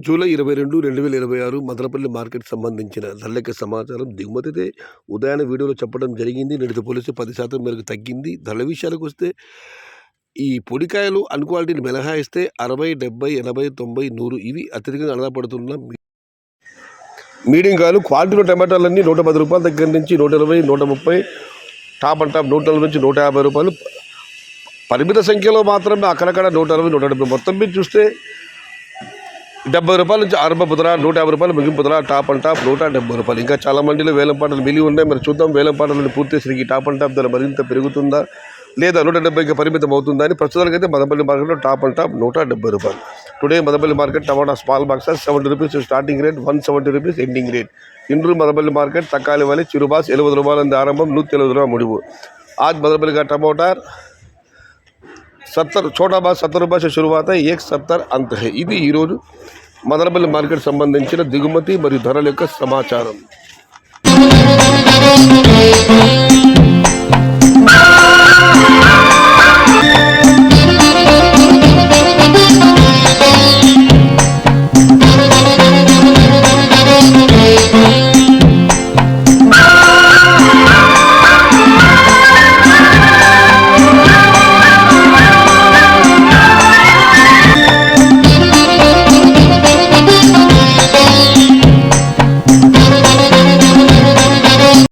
July 22, 2026 Madanapalle market సంబంధించిన ధరలెక్క సమాచారం. దిగుమతి అయితే ఉదయాన్నే వీడియోలో చెప్పడం జరిగింది. నేటితో పోలిస్తే 10% మేరకు తగ్గింది. ధరల విషయాలకు వస్తే ఈ పొడికాయలు అన్క్వాలిటీని మినహాయిస్తే 60, 70, 80, 90, 100 ఇవి అత్యధికంగా ఆధారపడుతున్న మీడియం కాయలు. క్వాలిటీలో టమాటాలన్నీ 110 రూపాయల దగ్గర నుంచి 120, 130, టాప్ అండ్ టాప్ 140 నుంచి 150 రూపాయలు. పరిమిత సంఖ్యలో మాత్రమే అక్కడక్కడ 160, 170. మొత్తం మీద చూస్తే 70 రూపాయల నుంచి ఆరంభ పుదరా, 150 రూపాయలు ముగింపు పుదరా, టాప్ అండ్ టాప్ 170 రూపాయలు. ఇంకా చాలా మందిలో వేలం పాటలు మిగిలి ఉన్నాయి. మరి చూద్దాం వేలం పాటలను పూర్తి స్థితికి టాప్ అండ్ టాప్ ధర మరింత పెరుగుతుందా లేదా 170కి పరిమితం అవుతుందా అని. ప్రస్తుతానికైతే మదనపల్లి మార్కెట్లో టాప్ అండ్ టాప్ 170 రూపాయలు. Today Madanapalle market tomato small boxes 70 rupees starting rate, 170 rupees ending rate. ఇండ్రు మదనపల్లి మార్కెట్ తక్కాలి वाले చిరుబాస్ 70 రూపాయల ఆరంభం, 170 రూపాయల ముడివు. आज मदनपल्ली का टमाटर 70, छोटा बास 70 రూపాయల से शुरुआत है, 170 अंत है. ఇది ఈరోజు మదనపల్లి మార్కెట్ సంబంధించిన దిగుమతి మరియు ధరల యొక్క సమాచారం.